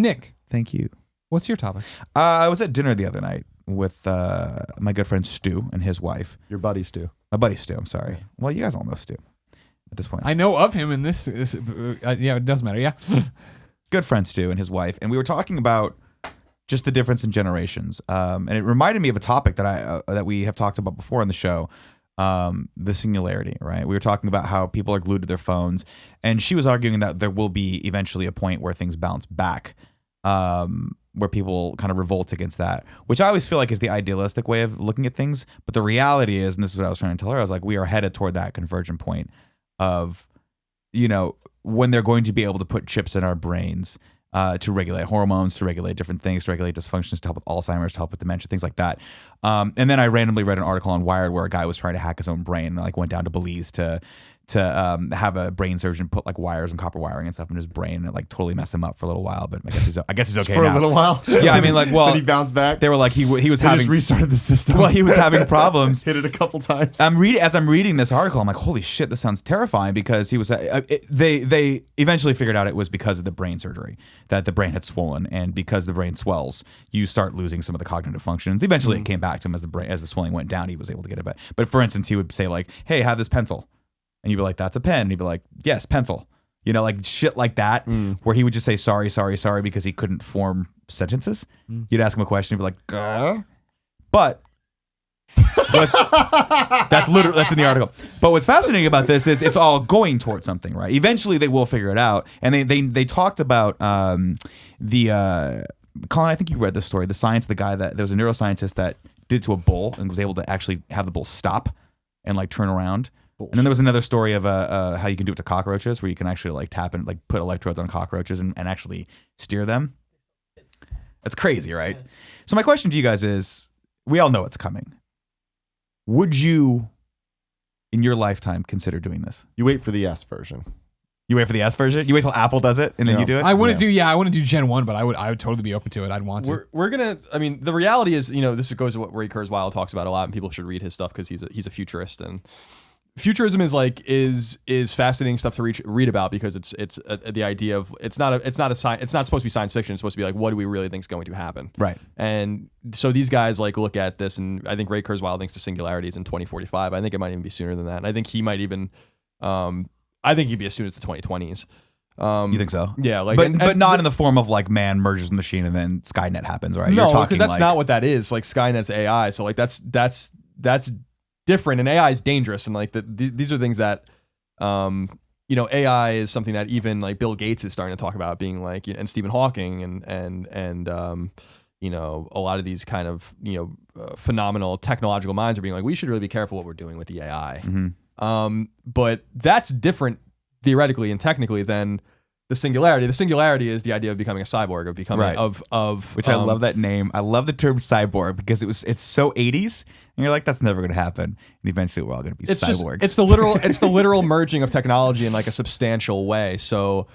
Nick, Thank you. what's your topic? I was at dinner the other night with my good friend Stu and his wife. Your buddy Stu. My buddy Stu, I'm sorry. Well, you guys all know Stu at this point. I know of him in this. Yeah, it doesn't matter. Yeah. Good friend Stu and his wife. And we were talking about just the difference in generations. And it reminded me of a topic that that we have talked about before on the show. The singularity, right? We were talking about how people are glued to their phones, and she was arguing that there will be eventually a point where things bounce back, where people kind of revolt against that, which I always feel like is the idealistic way of looking at things. But the reality is, and this is what I was trying to tell her, I was like, we are headed toward that convergent point of, when they're going to be able to put chips in our brains to regulate hormones, to regulate different things, to regulate dysfunctions, to help with Alzheimer's, to help with dementia, things like that. And then I randomly read an article on Wired where a guy was trying to hack his own brain and like went down to Belize to have a brain surgeon put like wires and copper wiring and stuff in his brain, and it like totally messed him up for a little while. But I guess he's okay for now. a little while. Yeah, I mean, like, well, did he bounce back? They were like he was having just restarted the system. Well, he was having problems. Hit it a couple times. As I'm reading this article, I'm like, holy shit, this sounds terrifying, because he was they eventually figured out it was because of the brain surgery, that the brain had swollen, and because the brain swells, you start losing some of the cognitive functions. Eventually, it came back to him as the swelling went down. He was able to get it back. But for instance, he would say like, "Hey, have this pencil," and you'd be like, "That's a pen," and he'd be like, "Yes, pencil." Like shit like that, where he would just say sorry, sorry, sorry because he couldn't form sentences. You'd ask him a question, he'd be like, but that's in the article. But what's fascinating about this is it's all going towards something, right? Eventually they will figure it out. And they talked about Colin, I think you read this story, the science of the guy that there was a neuroscientist that did to a bull and was able to actually have the bull stop and like turn around. Bullshit. And then there was another story of how you can do it to cockroaches, where you can actually like tap and like put electrodes on cockroaches and actually steer them. That's crazy, right? Yeah. So my question to you guys is, we all know it's coming. Would you, in your lifetime, consider doing this? You wait for the S version. You wait for the S version? You wait till Apple does it and then you do it? I wouldn't do Gen 1, but I would totally be open to it. I'd want to. We're gonna, I mean, the reality is, this goes to what Ray Kurzweil talks about a lot, and people should read his stuff because he's a futurist, and futurism is fascinating stuff to read about, because it's the idea of it's not supposed to be science fiction. It's supposed to be like, what do we really think is going to happen? Right. And so these guys like look at this, and I think Ray Kurzweil thinks the singularity is in 2045. I think it might even be sooner than that. And I think he might even, I think he'd be as soon as the 2020s. You think so? Yeah, like, but not in the form of like man merges with machine and then Skynet happens, right? No, because that's not what that is. Like Skynet's AI, so like that's different, and AI is dangerous, and like these are things that AI is something that even like Bill Gates is starting to talk about, being like, and Stephen Hawking and a lot of these kind of phenomenal technological minds are being like, we should really be careful what we're doing with the AI. But that's different theoretically and technically than the singularity. The singularity is the idea of becoming a cyborg, of becoming which I love that name. I love the term cyborg because it's so 80s, and you're like, that's never going to happen. And eventually we're all going to be cyborgs. It's the literal merging of technology in like a substantial way. So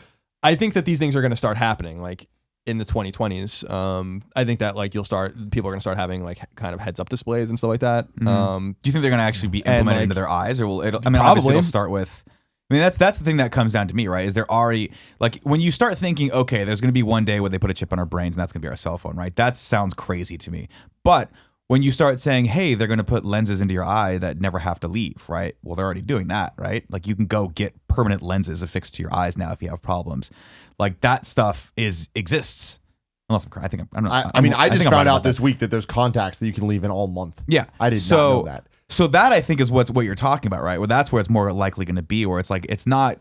I think that these things are going to start happening like in the 2020s. I think that like people are going to start having like kind of heads up displays and stuff like that. Do you think they're going to actually be implemented into their eyes, or will it? I mean, probably. Obviously it'll start with. I mean, that's the thing that comes down to me, right? Is there already, like, when you start thinking, okay, there's going to be one day where they put a chip on our brains and that's going to be our cell phone, right? That sounds crazy to me. But when you start saying, hey, they're going to put lenses into your eye that never have to leave, right? Well, they're already doing that, right? Like, you can go get permanent lenses affixed to your eyes now if you have problems. Like, that stuff exists. Unless I'm I just found out this week that there's contacts that you can leave in all month. Yeah. I did not know that. So that I think is what you're talking about, right? Well, that's where it's more likely going to be, where it's like, it's not,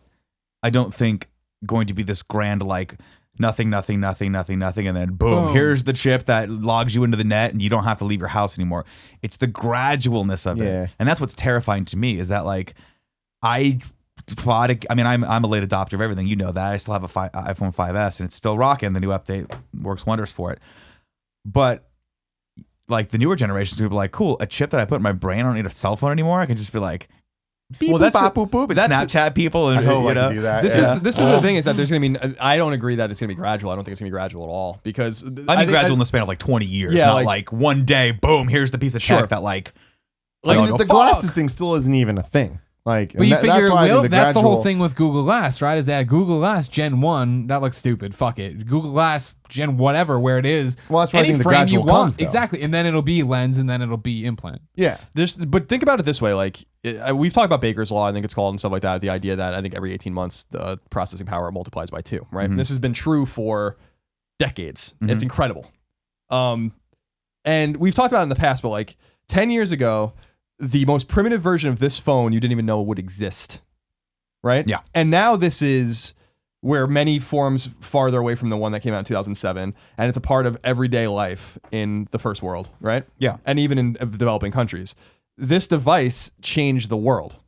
I don't think, going to be this grand, like, nothing, and then boom, here's the chip that logs you into the net and you don't have to leave your house anymore. It's the gradualness of it. And that's what's terrifying to me, is that like, I'm a late adopter of everything. You know that. I still have a iPhone 5S and it's still rocking. The new update works wonders for it. But like the newer generations will be like, cool, a chip that I put in my brain, I don't need a cell phone anymore. I can just be like, beep, boop, boop, boop, and Snapchat people. And, I hope I can do that. This is the thing, is that there's going to be, I don't agree that it's going to be gradual. I don't think it's going to be gradual at all, because gradual in the span of like 20 years, not like one day, boom, here's the piece of tech that like the glasses thing still isn't even a thing. Like, but you figure, that's the whole thing with Google Glass, right? Is that Google Glass Gen 1, that looks stupid. Fuck it. Google Glass Gen whatever where it is. Well, that's why I any think the frame you gradual want. comes, though. Exactly. And then it'll be lens and then it'll be implant. Yeah. But think about it this way, like we've talked about Baker's law, I think it's called, and stuff like that. The idea that I think every 18 months the processing power multiplies by 2, right? This has been true for decades. It's incredible. And we've talked about it in the past, but like 10 years ago, the most primitive version of this phone you didn't even know would exist, right? Yeah. And now this is where many forms farther away from the one that came out in 2007, and it's a part of everyday life in the first world, right? Yeah. And even in developing countries. This device changed the world,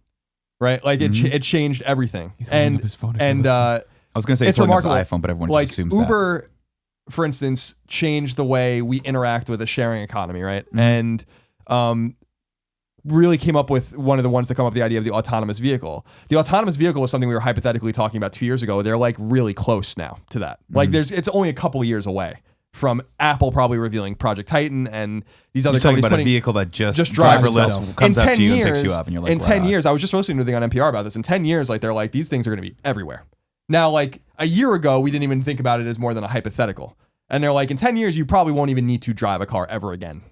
right? Like it changed everything. He's holding up his phone if you're listening. I was going to say It's it's remarkable. remarkable. iPhone, but everyone like just assumes Uber, for instance, changed the way we interact with a sharing economy, right? And really came up with one of the ones that come up with the idea of the autonomous vehicle. The autonomous vehicle was something we were hypothetically talking about 2 years ago. They're like really close now to that. Like it's only a couple of years away from Apple probably revealing Project Titan and these other You're talking companies about a putting vehicle that just drives driverless itself. comes In up 10 to you and years, picks you up, and you're like, in 10 right. years, I was just listening to a thing on NPR about this. In 10 years, like they're like, these things are going to be everywhere. Now, like a year ago, we didn't even think about it as more than a hypothetical. And they're like, in 10 years, you probably won't even need to drive a car ever again.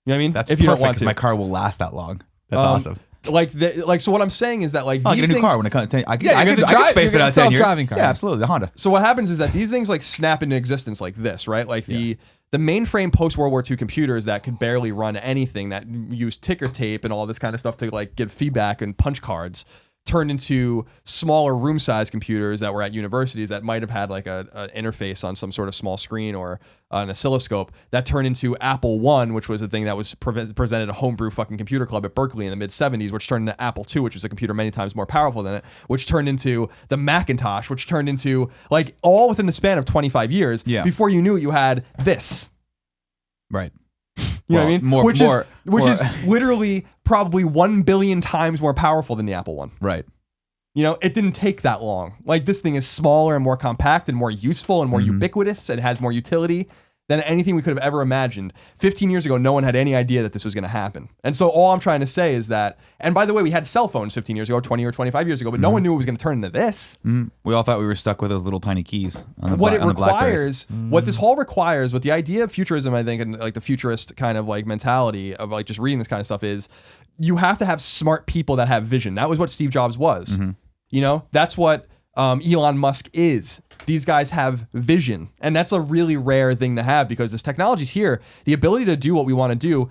You know what I mean? That's if you perfect don't want because to. my car will last that long. That's awesome. So what I'm saying is that like I'll these get a new things, car when it comes. I Yeah, you're could gonna drive- space you're it gonna out 10 years. self-driving car. Yeah, absolutely. The Honda. So what happens is that these things like snap into existence like this, right? Like the mainframe post World War II computers that could barely run anything, that used ticker tape and all this kind of stuff to like give feedback and punch cards, turned into smaller room size computers that were at universities that might have had like an interface on some sort of small screen or an oscilloscope, that turned into Apple I, which was a thing that was presented at a homebrew fucking computer club at Berkeley in the mid 70s, which turned into Apple II, which was a computer many times more powerful than it, which turned into the Macintosh, which turned into like all within the span of 25 years. Yeah. Before you knew it, you had this. Right. You know what I mean? Which more- is literally probably 1 billion times more powerful than the Apple I. Right. You know, it didn't take that long. Like this thing is smaller and more compact and more useful and more ubiquitous and has more utility than anything we could have ever imagined. 15 years ago, no one had any idea that this was going to happen. And so all I'm trying to say is that, and by the way, we had cell phones 15 years ago, 20 or 25 years ago, but no one knew it was going to turn into this. We all thought we were stuck with those little tiny keys on the What it on the Blackberries. requires, what this all requires, what the idea of futurism, I think, and like the futurist kind of like mentality of like just reading this kind of stuff is, you have to have smart people that have vision. That was what Steve Jobs was. You know, that's what Elon Musk is. These guys have vision, and that's a really rare thing to have because this technology's here. The ability to do what we want to do,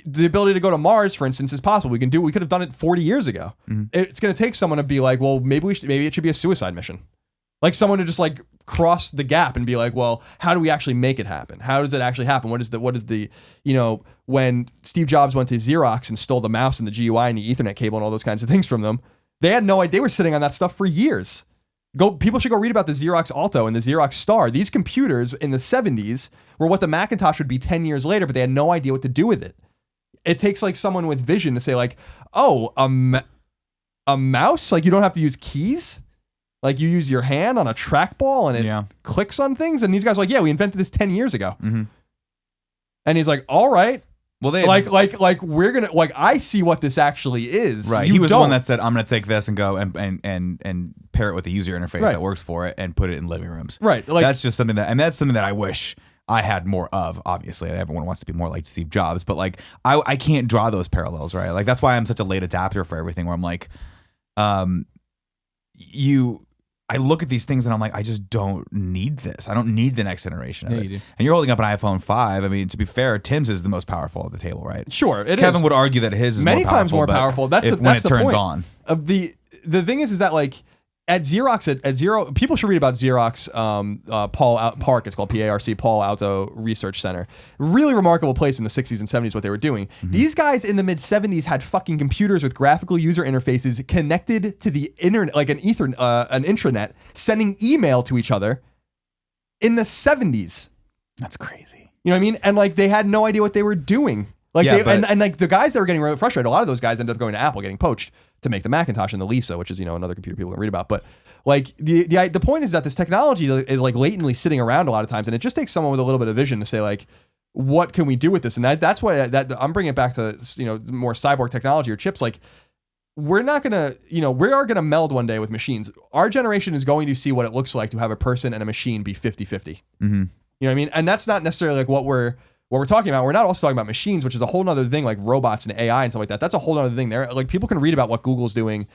the ability to go to Mars, for instance, is possible. We could have done it 40 years ago. It's going to take someone to be like, well, maybe it should be a suicide mission. Like someone to just like cross the gap and be like, well, how do we actually make it happen? How does it actually happen? What is the, you know, when Steve Jobs went to Xerox and stole the mouse and the GUI and the Ethernet cable and all those kinds of things from them, they had no idea. They were sitting on that stuff for years. People should go read about the Xerox Alto and the Xerox Star. These computers in the 70s were what the Macintosh would be 10 years later, but they had no idea what to do with it. It takes like someone with vision to say like, oh, a mouse? Like you don't have to use keys? Like you use your hand on a trackball and it clicks on things? And these guys are like, yeah, we invented this 10 years ago. And he's like, all right. Well, they we're gonna like I see what this actually is. Right. He was the one that said, I'm gonna take this and go and pair it with a user interface that works for it and put it in living rooms. Right. Like that's just something that's something that I wish I had more of. Obviously, everyone wants to be more like Steve Jobs, but like I can't draw those parallels, right? Like that's why I'm such a late adapter for everything. Where I'm like, I look at these things and I'm like, I just don't need this. I don't need the next generation of it. You do. And you're holding up an iPhone 5. I mean, to be fair, Tim's is the most powerful at the table, right? Sure, Kevin would argue that his is many more times more but powerful. That's when the it turns point. on. The thing is that like at Xerox at Zero, people should read about Xerox. PARC, it's called PARC, Paul Alto Research Center. Really remarkable place in the 60s and 70s. What they were doing. These guys in the mid 70s had fucking computers with graphical user interfaces connected to the internet, like an intranet, sending email to each other. In the 70s. That's crazy. You know what I mean? And like they had no idea what they were doing. Like and like the guys that were getting really frustrated, a lot of those guys ended up going to Apple, getting poached to make the Macintosh and the Lisa, which is, you know, another computer people can read about. But like the point is that this technology is like latently sitting around a lot of times, and it just takes someone with a little bit of vision to say like, what can we do with this? And that's why I'm bringing it back to, you know, more cyborg technology or chips. Like we're not gonna, we are gonna meld one day with machines. Our generation is going to see what it looks like to have a person and a machine be 50-50. Mm-hmm. You know what I mean? And that's not necessarily like what we're talking about. We're not also talking about machines, which is a whole nother thing, like robots and AI and stuff like that. That's a whole other thing there. Like people can read about what Google's doing.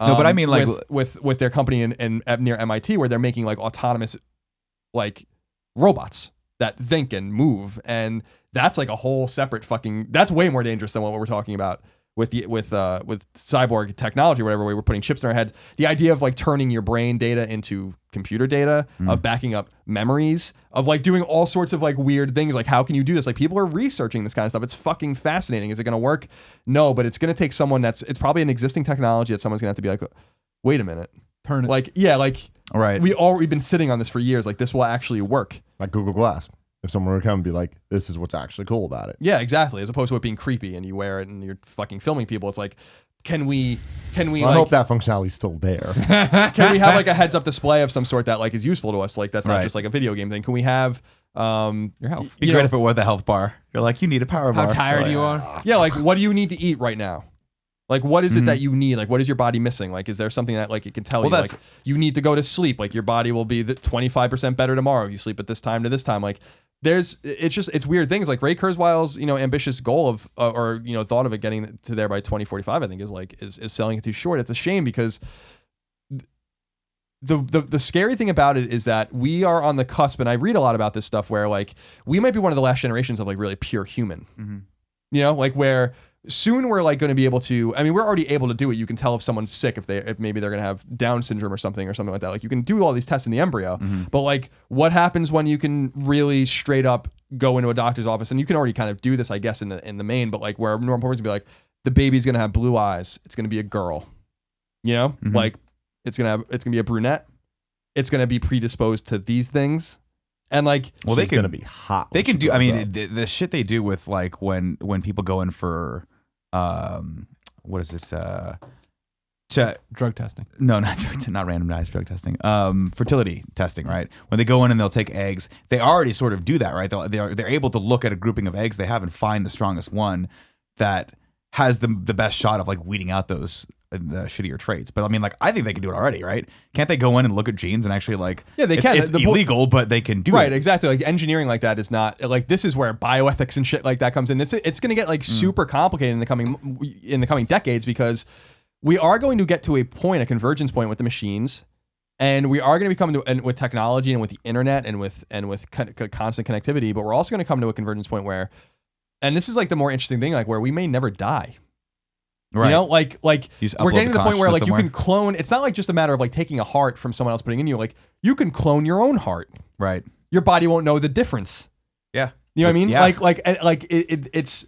No, but I mean like with their company in near MIT, where they're making like autonomous like robots that think and move. And that's like a whole separate that's way more dangerous than what we're talking about with cyborg technology, or whatever, we were putting chips in our heads. The idea of like turning your brain data into computer data, of backing up memories, of like doing all sorts of like weird things. Like, how can you do this? Like, people are researching this kind of stuff. It's fucking fascinating. Is it going to work? No, but it's going to take someone it's probably an existing technology that someone's going to have to be like, wait a minute. Turn it. Like, yeah, like, right. we've been sitting on this for years. Like, this will actually work. Like Google Glass. If someone were to come and be like, this is what's actually cool about it. Yeah, exactly. As opposed to it being creepy and you wear it and you're fucking filming people. It's like, can we well, I hope that functionality's still there. Can we have like a heads up display of some sort that like is useful to us? Like, that's not just like a video game thing. Can we have your health? It'd be great if it was the health bar. You're like, you need a power bar. How tired you are. Yeah, like, what do you need to eat right now? Like, what is it that you need? Like, what is your body missing? Like, is there something that like it can tell you? Like, you need to go to sleep. Like, your body will be 25% better tomorrow if you sleep at this time to this time. Like, it's weird things. Like Ray Kurzweil's ambitious goal of thought of it getting to there by 2045, I think is selling it too short. It's a shame because the scary thing about it is that we are on the cusp, and I read a lot about this stuff where like we might be one of the last generations of like really pure human. Mm-hmm. Like where soon we're like going to be able to, I mean, we're already able to do it. You can tell if someone's sick, if maybe they're going to have Down syndrome or something like that. Like, you can do all these tests in the embryo, but like, what happens when you can really straight up go into a doctor's office? And you can already kind of do this, I guess, in the main, but like where normal parents would be like, the baby's going to have blue eyes. It's going to be a girl, like it's going to be a brunette. It's going to be predisposed to these things. And like, well, they can be hot. They can do. I mean, the shit they do with like when people go in for, what is it? Drug testing. No, not randomized drug testing. Fertility testing, right? When they go in and they'll take eggs, they already sort of do that, right? They're able to look at a grouping of eggs they have and find the strongest one that has the best shot of like weeding out those the shittier traits. But I mean, like, I think they can do it already, right? Can't they go in and look at genes and actually like, yeah, they can. It's illegal, but they can do it. Right, exactly. Like, engineering like that is not like, this is where bioethics and shit like that comes in. It's going to get like super complicated in the coming decades, because we are going to get to a convergence point with the machines, and we are going to be coming to, and with technology and with the internet and with constant connectivity, but we're also going to come to a convergence point where, and this is like the more interesting thing, like where we may never die. Right. Like we're getting to the point where like you can clone. It's not like just a matter of like taking a heart from someone else putting in you. Like, you can clone your own heart. Right. Your body won't know the difference. Yeah. You know what I mean? Yeah. It's.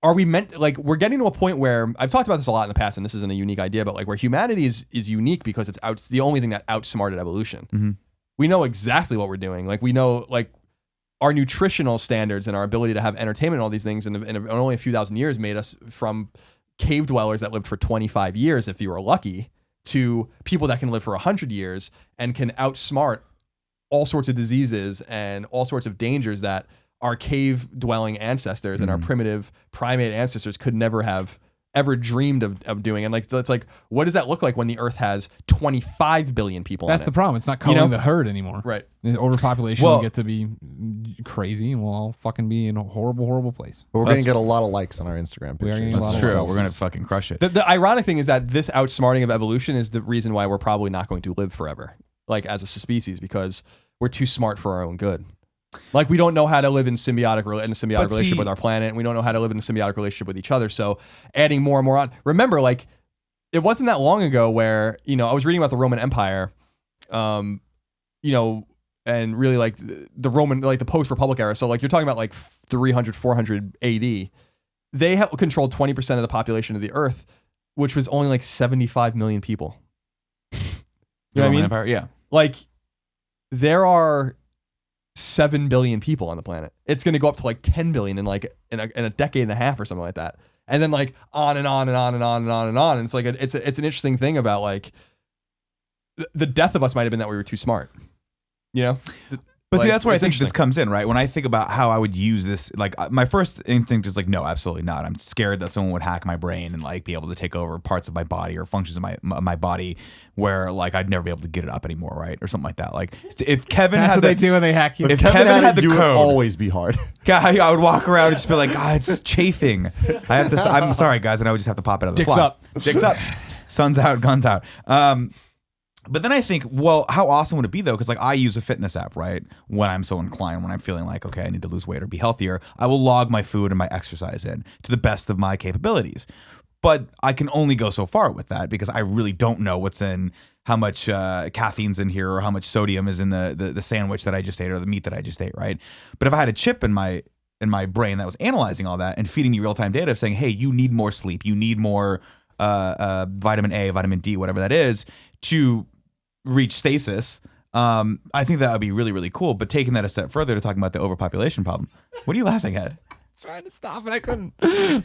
Are we meant, like, we're getting to a point where I've talked about this a lot in the past, and this isn't a unique idea, but like where humanity is unique because it's the only thing that outsmarted evolution. Mm-hmm. We know exactly what we're doing. Like, we know like our nutritional standards and our ability to have entertainment and all these things, and only a few thousand years made us from cave dwellers that lived for 25 years, if you were lucky, to people that can live for 100 years and can outsmart all sorts of diseases and all sorts of dangers that our cave dwelling ancestors and our primitive primate ancestors could never have ever dreamed of doing. And like, so it's like, what does that look like when the earth has 25 billion people? That's the problem. It's not culling the herd anymore. Right. The overpopulation will get to be crazy, and we'll all fucking be in a horrible, horrible place. But we're going to get a lot of likes on our Instagram pictures. That's true. We're going to fucking crush it. The ironic thing is that this outsmarting of evolution is the reason why we're probably not going to live forever, like as a species, because we're too smart for our own good. Like, we don't know how to live in a symbiotic relationship with our planet, and we don't know how to live in a symbiotic relationship with each other. So adding more and more on. Remember, like, it wasn't that long ago where, I was reading about the Roman Empire, and really like the Roman, like the post-Republic era. So like, you're talking about like 300, 400 AD. They controlled 20% of the population of the earth, which was only like 75 million people. You know what I mean? Empire? Yeah. Like, there are 7 billion people on the planet. It's going to go up to like 10 billion in a decade and a half or something like that. And then like on and on and on and on and on and on. And it's like, it's an interesting thing about like the death of us might've been that we were too smart. But see, Like, that's where I it's think this interesting. comes in, right? When I think about how I would use this, like my first instinct is like, no, absolutely not. I'm scared that someone would hack my brain and like be able to take over parts of my body or functions of my body where like I'd never be able to get it up anymore, right? Or something like that. Like if Kevin That's had what they do when they hack you. if Kevin had the it, you would code, always be hard. I would walk around and just be like, it's chafing. I have to. I'm sorry, guys, and I would just have to pop it out of the Dicks fly. up. Dicks up. Sun's out, guns out. But then I think, well, how awesome would it be though? Because like I use a fitness app, right? When I'm so inclined, when I'm feeling like, okay, I need to lose weight or be healthier, I will log my food and my exercise in to the best of my capabilities. But I can only go so far with that because I really don't know what's in, how much caffeine's in here or how much sodium is in the sandwich that I just ate or the meat that I just ate, right? But if I had a chip in my brain that was analyzing all that and feeding me real-time data of saying, hey, you need more sleep, you need more vitamin A, vitamin D, whatever that is, to reach stasis, I think that would be really, really cool. But taking that a step further to talking about the overpopulation problem, what are you laughing at? Trying to stop and I couldn't.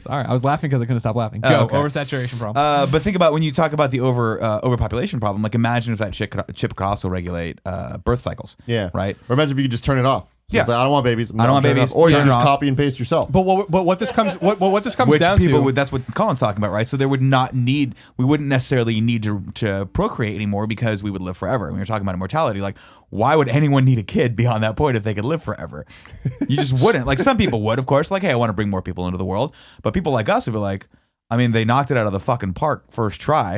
Sorry, I was laughing because I couldn't stop laughing. Go, okay. oversaturation problem. But think about when you talk about the overpopulation problem, like imagine if that chip could also regulate birth cycles. Yeah. Right? Or imagine if you could just turn it off. So it's like, I don't want babies. I don't want turn it babies. off. Or you Turn it just off. copy and paste yourself. But what this comes Which down people to would, that's what Colin's talking about, right? So we wouldn't necessarily need to procreate anymore because we would live forever. When you're talking about immortality, like why would anyone need a kid beyond that point if they could live forever? You just wouldn't. Like some people would, of course, like, hey, I want to bring more people into the world. But people like us would be like, I mean, they knocked it out of the fucking park first try.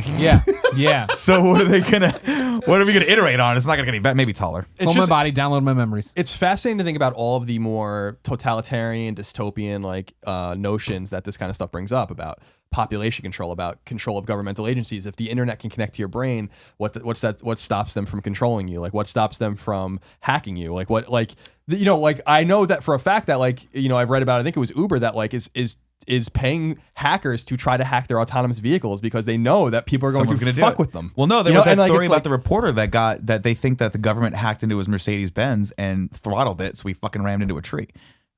Yeah. So what are we gonna iterate on? It's not gonna get any better, maybe taller. Hold my body, download my memories. It's fascinating to think about all of the more totalitarian, dystopian like notions that this kind of stuff brings up about population control, about control of governmental agencies. If the internet can connect to your brain, what stops them from controlling you? Like what stops them from hacking you? Like I know that for a fact that I've read about, I think it was Uber that like is paying hackers to try to hack their autonomous vehicles because they know that people are going to fuck with them. Well, no, there was that story about the reporter that they think that the government hacked into his Mercedes-Benz and throttled it, so he fucking rammed into a tree.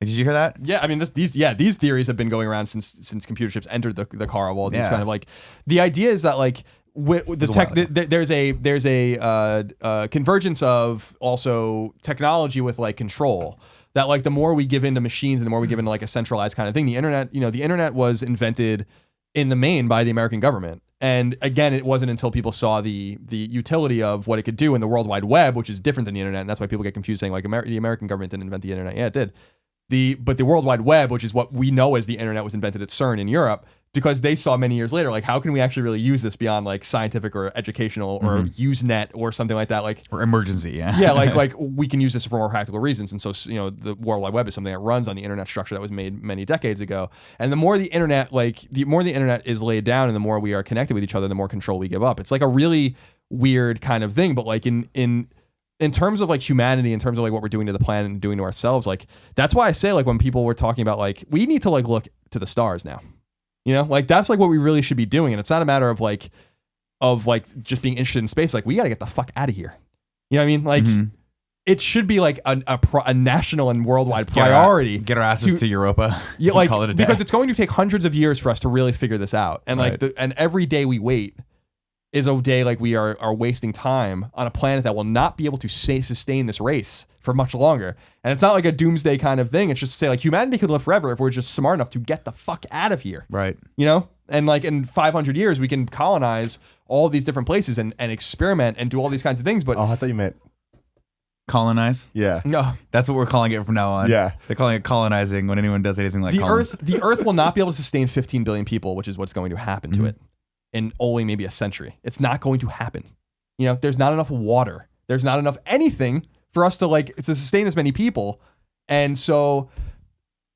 Did you hear that? Yeah, I mean, these theories have been going around since computer chips entered the car. Well, these kind of like the idea is that like with the tech, there's a convergence of also technology with like control. That like the more we give into machines and the more we give into like a centralized kind of thing, the internet was invented in the main by the American government. And again, it wasn't until people saw the utility of what it could do in the World Wide Web, which is different than the internet. And that's why people get confused saying like the American government didn't invent the internet. Yeah, it did. But the World Wide Web, which is what we know as the internet, was invented at CERN in Europe because they saw many years later, like, how can we actually really use this beyond like scientific or educational or Usenet or something like that? Like, or emergency, yeah. Yeah, like we can use this for more practical reasons. And so, the World Wide Web is something that runs on the internet structure that was made many decades ago. And the more the internet is laid down and the more we are connected with each other, the more control we give up. It's like a really weird kind of thing. But like in terms of like humanity, in terms of like what we're doing to the planet and doing to ourselves, like that's why I say like when people were talking about like we need to like look to the stars now, like that's like what we really should be doing. And it's not a matter of like just being interested in space. Like we got to get the fuck out of here. You know what I mean? Like it should be like a national and worldwide priority. Get our asses to Europa. Yeah, like call it a day. because it's going to take hundreds of years for us to really figure this out. And like and every day we wait is a day like we are wasting time on a planet that will not be able to sustain this race for much longer. And it's not like a doomsday kind of thing. It's just to say like humanity could live forever if we're just smart enough to get the fuck out of here. Right. And like in 500 years, we can colonize all these different places and experiment and do all these kinds of things. But I thought you meant colonize. Yeah. No. That's what we're calling it from now on. Yeah. They're calling it colonizing when anyone does anything like the Earth will not be able to sustain 15 billion people, which is what's going to happen to it in only maybe a century. It's not going to happen. There's not enough water. There's not enough anything for us to sustain as many people. And so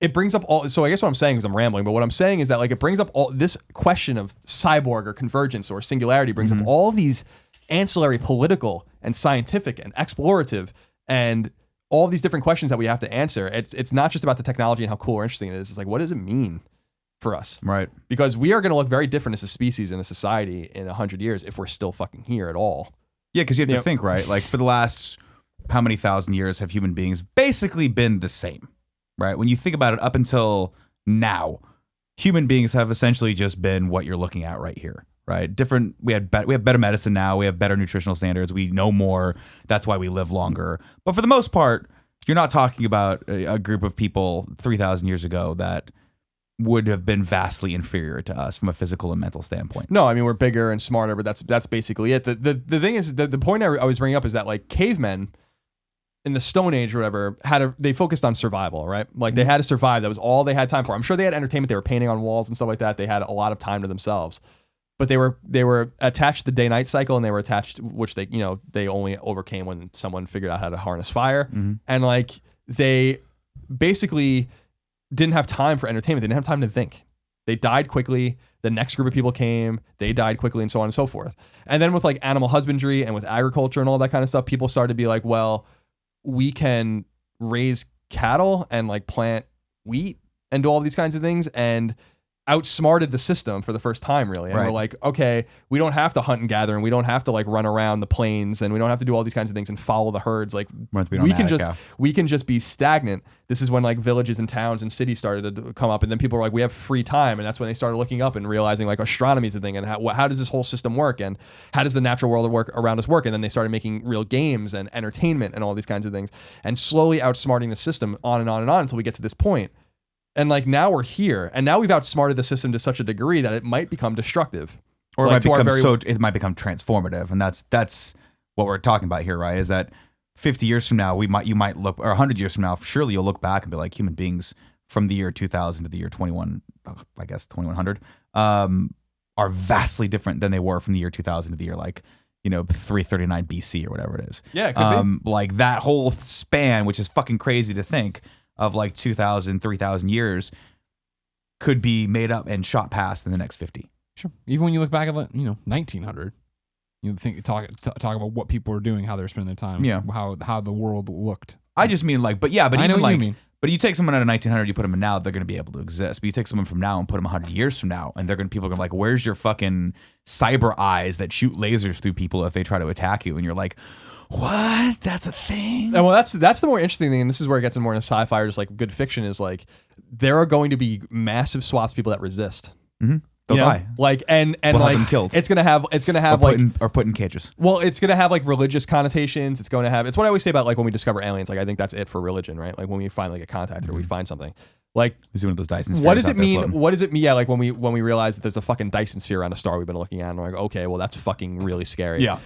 it brings up so I guess what I'm saying is I'm rambling, but what I'm saying is that like it brings up all this question of cyborg or convergence or singularity brings up all these ancillary political and scientific and explorative and all these different questions that we have to answer. It's not just about the technology and how cool or interesting it is. It's like, what does it mean for us? Right. Because we are going to look very different as a species and a society in 100 years if we're still fucking here at all. Yeah, because you have to think, right? Like for the last how many thousand years have human beings basically been the same, right? When you think about it, up until now, human beings have essentially just been what you're looking at right here, right? Different. We have better medicine now. We have better nutritional standards. We know more. That's why we live longer. But for the most part, you're not talking about a group of people 3,000 years ago that would have been vastly inferior to us from a physical and mental standpoint. No, I mean, we're bigger and smarter, but that's basically it. The thing is, the point I was bringing up is that like cavemen in the Stone Age or whatever they focused on survival, right? Like they had to survive. That was all they had time for. I'm sure they had entertainment. They were painting on walls and stuff like that. They had a lot of time to themselves, but they were attached to the day-night cycle, and they were attached, which they only overcame when someone figured out how to harness fire. And like they basically didn't have time for entertainment. They didn't have time to think. They died quickly. The next group of people came, they died quickly, and so on and so forth. And then with like animal husbandry and with agriculture and all that kind of stuff, people started to be like, well, we can raise cattle and like plant wheat and do all these kinds of things, and outsmarted the system for the first time, really. And we're like, okay, we don't have to hunt and gather, and we don't have to like run around the plains, and we don't have to do all these kinds of things and follow the herds. Like we can just be stagnant. This is when like villages and towns and cities started to come up, and then people were like, we have free time, and that's when they started looking up and realizing like astronomy is a thing, and how does this whole system work, and how does the natural world around us work? And then they started making real games and entertainment and all these kinds of things, and slowly outsmarting the system on and on and on until we get to this point. And like now we're here, and now we've outsmarted the system to such a degree that it might become destructive, or like it might become transformative, and that's what we're talking about here, right? Is that 50 years from now, you might look, or 100 years from now, surely you'll look back and be like, human beings from the year 2000 to the year 2100, are vastly different than they were from the year 2000 to the year 339 BC or whatever it is. Yeah, it could be. Like that whole span, which is fucking crazy to think of, like 2,000, 3,000 years, could be made up and shot past in the next 50. Sure. Even when you look back at 1900, you talk about what people were doing, how they were spending their time, how the world looked. I just mean but I know what you mean. But you take someone out of 1900, you put them in now, they're going to be able to exist. But you take someone from now and put them 100 years from now, and people are going to be like, where's your fucking cyber eyes that shoot lasers through people if they try to attack you? And you're like, what? That's a thing? And well, that's the more interesting thing, and this is where it gets more into sci-fi or just like good fiction, is like there are going to be massive swaths of people that resist. Mm-hmm. They'll die. Like and we'll like have them killed. It's gonna have or put in cages. Well, it's gonna have like religious connotations. It's what I always say about like when we discover aliens. Like I think that's it for religion, right? Like when we find like a contact or we find something. Like he's one of those Dyson spheres. What does it mean? What does it mean? Yeah, like when we realize that there's a fucking Dyson sphere around a star we've been looking at, and we're like, okay, well that's fucking really scary. Yeah.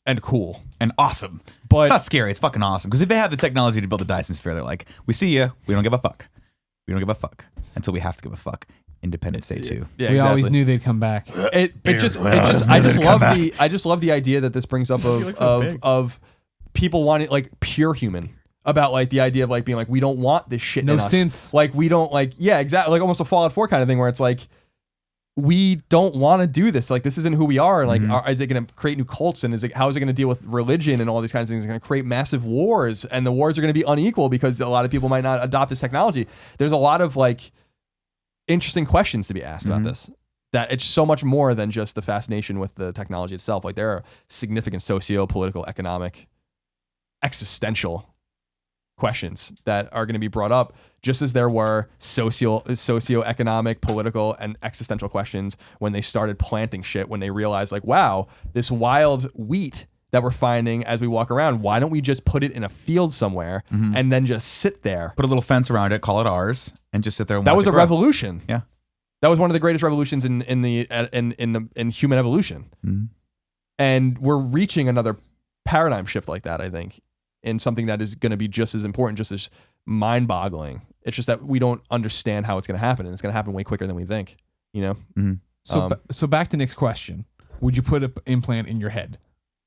And cool. And awesome. But it's not scary, it's fucking awesome. Because if they have the technology to build a Dyson sphere, they're like, we see you, we don't give a fuck. We don't give a fuck. Until we have to give a fuck. Independence Day 2. Yeah, we always knew they'd come back. I just love the idea that this brings up of people wanting like pure human. About like the idea of like being like, we don't want this shit in us. No synths. Like we don't like, yeah, exactly. Like almost a Fallout 4 kind of thing where it's like, we don't want to do this. Like, this isn't who we are. Like, is it going to create new cults? And how is it going to deal with religion and all these kinds of things? It's going to create massive wars, and the wars are going to be unequal because a lot of people might not adopt this technology. There's a lot of like interesting questions to be asked about this. That it's so much more than just the fascination with the technology itself. Like, there are significant socio-political, economic, existential questions that are going to be brought up, just as there were socioeconomic, political, and existential questions when they started planting shit, when they realized like, wow, this wild wheat that we're finding as we walk around, why don't we just put it in a field somewhere and then just sit there? Put a little fence around it, call it ours, and just sit there and watch That was it a grow. revolution. Yeah. That was one of the greatest revolutions in human evolution. And we're reaching another paradigm shift like that, I think, in something that is going to be just as important, just as mind-boggling. It's just that we don't understand how it's going to happen, and it's going to happen way quicker than we think. You know. So back to Nick's question: would you put an implant in your head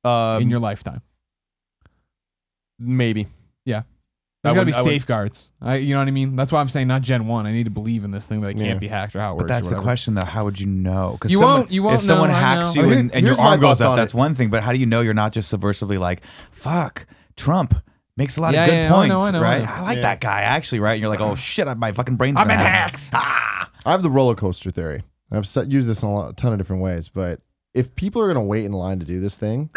in your lifetime? Maybe. Yeah. There's got to be safeguards. You know what I mean? That's why I'm saying not Gen 1. I need to believe in this thing that it can't be hacked or how it works. But that's the question, though. How would you know? You won't. If someone hacks you and your arm goes up, that's one thing. But how do you know you're not just subversively like, fuck, Trump makes a lot of good points, right? I like that guy, actually, right? And you're like, oh shit, my fucking brain's I'm in hacks. I have the roller coaster theory. I've used this in a ton of different ways, but if people are gonna wait in line to do this thing,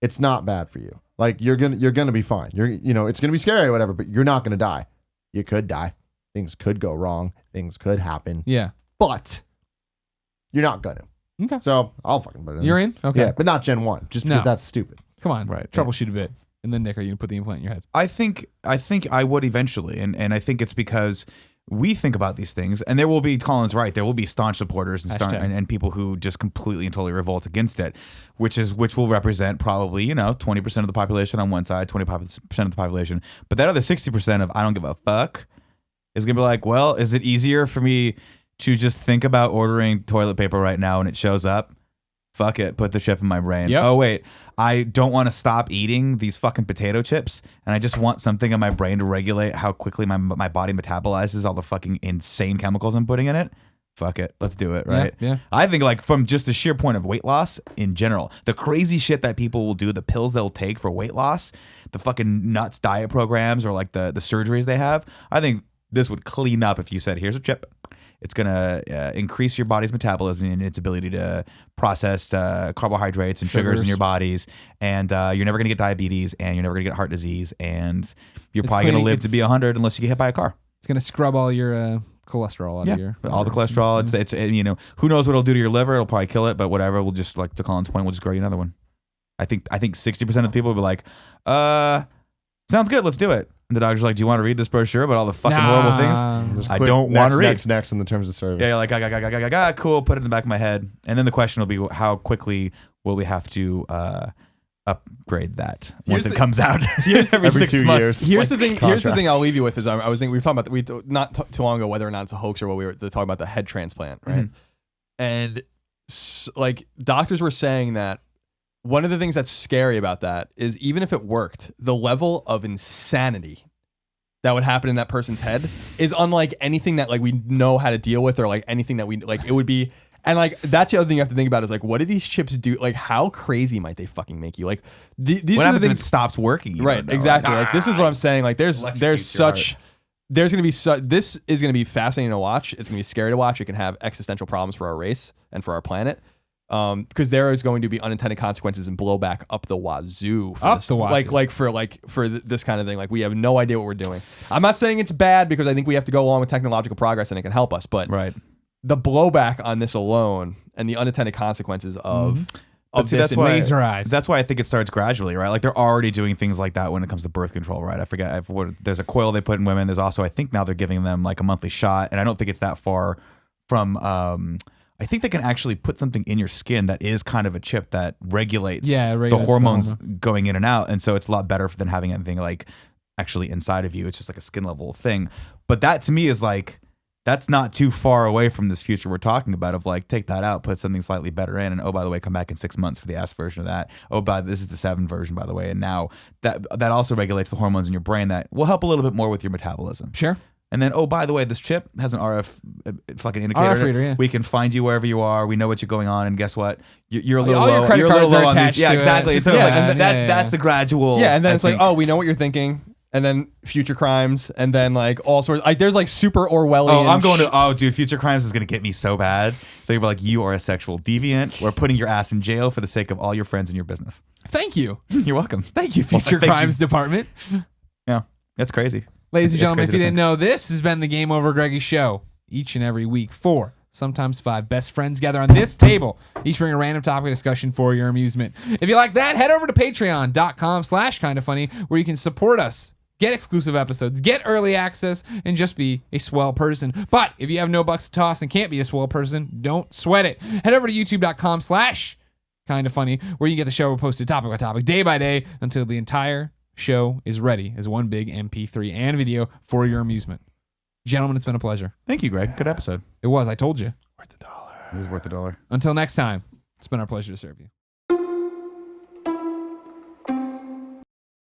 it's not bad for you. Like you're gonna be fine. It's gonna be scary or whatever, but you're not gonna die. You could die. Things could go wrong. Things could happen. Yeah. But you're not gonna. Okay. So I'll fucking put it in. You're in? Okay. Yeah, but not Gen 1, just because that's stupid. Come on. Right. Troubleshoot a bit. And then Nick, are you gonna put the implant in your head? I think I would eventually, and I think it's because we think about these things, and there will be, Colin's right, there will be staunch supporters and people who just completely and totally revolt against it, which will represent probably 20% of the population on one side, 25% of the population, but that other 60% of I don't give a fuck is gonna be like, well, is it easier for me to just think about ordering toilet paper right now and it shows up? Fuck it, put the chip in my brain. Yep. Oh wait, I don't want to stop eating these fucking potato chips, and I just want something in my brain to regulate how quickly my body metabolizes all the fucking insane chemicals I'm putting in it. Fuck it, let's do it, right? Yeah. I think like from just the sheer point of weight loss in general, the crazy shit that people will do, the pills they'll take for weight loss, the fucking nuts diet programs, or like the surgeries they have, I think this would clean up if you said, here's a chip. It's going to increase your body's metabolism and its ability to process carbohydrates and sugars in your bodies. And you're never going to get diabetes, and you're never going to get heart disease. And you're probably going to live to be 100 unless you get hit by a car. It's going to scrub all your cholesterol out of your... all the cholesterol. It's who knows what it'll do to your liver. It'll probably kill it, but whatever. We'll just, like to Colin's point, we'll just grow you another one. I think 60% of the people will be like, sounds good, let's do it. And the doctor's like, do you want to read this brochure about all the fucking horrible things? I don't want to read. Next in the terms of service. Yeah, you're like, cool, put it in the back of my head. And then the question will be, how quickly will we have to upgrade that once it comes out? Every 6 months. Here's the thing. Here's the thing I'll leave you with is I was thinking we were talking about not too long ago whether or not it's a hoax or what we were talking about the head transplant, right? Mm-hmm. And like doctors were saying that one of the things that's scary about that is even if it worked, the level of insanity that would happen in that person's head is unlike anything that like we know how to deal with, or like anything that we like. It would be, and like that's the other thing you have to think about is like, what do these chips do? Like, how crazy might they fucking make you? Like, these what are the happens if things. It stops working? Right, exactly. Like this is what I'm saying. Like there's such. There's going to be this is going to be fascinating to watch. It's going to be scary to watch. It can have existential problems for our race and for our planet. Because there is going to be unintended consequences and blowback up the wazoo. For this. For this kind of thing. Like we have no idea what we're doing. I'm not saying it's bad because I think we have to go along with technological progress and it can help us. But the blowback on this alone and the unintended consequences of that's laser eyes. That's why I think it starts gradually, right? Like they're already doing things like that when it comes to birth control, right? I forget. There's a coil they put in women. There's also, I think now they're giving them like a monthly shot, and I don't think it's that far from. I think they can actually put something in your skin that is kind of a chip that regulates the hormones going in and out. And so it's a lot better than having anything like actually inside of you. It's just like a skin level thing. But that to me is like, that's not too far away from this future we're talking about of like, take that out, put something slightly better in. And oh, by the way, come back in 6 months for the S version of that. Oh, this is the 7 version, by the way. And now that also regulates the hormones in your brain that will help a little bit more with your metabolism. Sure. And then, oh, by the way, this chip has an RF fucking indicator. RF reader, yeah. We can find you wherever you are. We know what's going on. And guess what? You're a little all low. your credit You're cards a little low are on attached these. Yeah, to exactly. it. So that's the gradual. Yeah, and then it's like, oh, we know what you're thinking. And then future crimes, and then like all sorts. Like there's like super Orwellian. Dude, future crimes is gonna get me so bad. They're like, you are a sexual deviant. We're putting your ass in jail for the sake of all your friends in your business. Thank you. You're welcome. Thank you, Future Crimes Department. Yeah, that's crazy. Ladies and gentlemen, if you didn't know, this has been the Game Over Greggy Show. Each and every week, 4, sometimes 5 best friends gather on this table. Each bring a random topic of discussion for your amusement. If you like that, head over to patreon.com/kindafunny, where you can support us, get exclusive episodes, get early access, and just be a swell person. But if you have no bucks to toss and can't be a swell person, don't sweat it. Head over to youtube.com/kindafunny, where you get the show posted topic by topic, day by day, until the entire show is ready as one big MP3 and video for your amusement. Gentlemen, it's been a pleasure. Thank you, Greg. Good episode. It was. I told you. Worth $1. It was worth $1. Until next time, it's been our pleasure to serve you.